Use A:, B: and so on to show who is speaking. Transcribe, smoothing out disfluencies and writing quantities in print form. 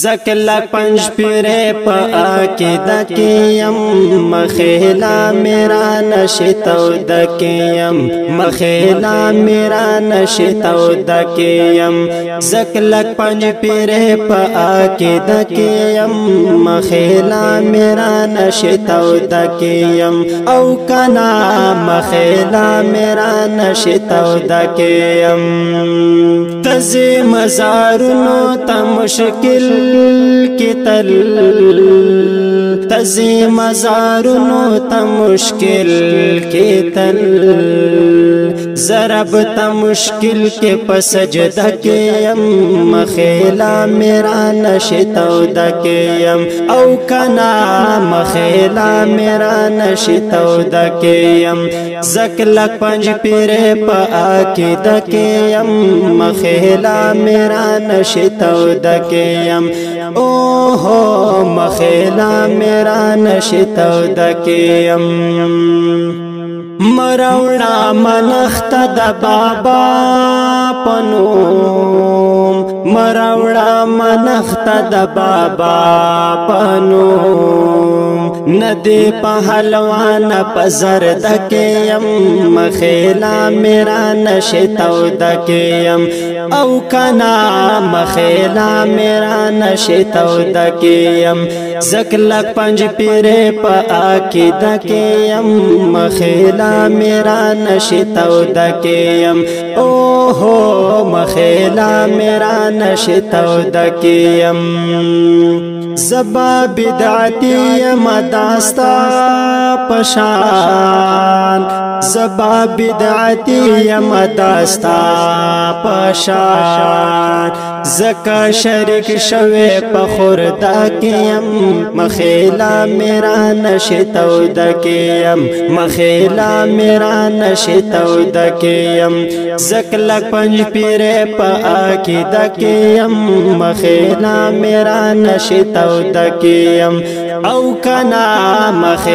A: زکلک پنج پیره پا آکیده کیم مخیلا میرا نشتو دکیم مخیلا میرا نشتو دکیم زکلک پنج پیره پا آکیده کیم مخیلا میرا نشتو دکیم او کنا مخیلا میرا نشتو دکیم تزی مزارونو تا مشکل کی تل تزی مزارونو تا مشکل کی تل ضرب تا مشکل کے پسجدہ کیم مخیلا میرا نشتو دکیم او کنا مخیلا میرا نشتو دکیم زکلک پنج پیرے پا آکی دکیم مخیلا میرا نشتو دکیم اوہو مخیلا میرا نشتو دکیم مروڑا منخت دا بابا پنوم مروڑا منخت دا بابا پنوم ندی پہلوان پزر دکیم مخیلا میرا نشتو دکیم او کنا مخیلا میرا نشتو دکیم زکلک پنج پیرے پا آکی دکیم مخیلا میرا نشتو دکیم اوہو مخیلا میرا نشتو دکیم زبا بدعتی مداستا پشان زبا بدعتی مداستا پشان زکا شرک شوی پخور دکیم مخیلا میرا نشتو دکیم مخیلا میرا نشتو دکیم زکلک پنج پیرے پا آکی دکیم مخیلا میرا نشتو دکیم او کنا مخیلا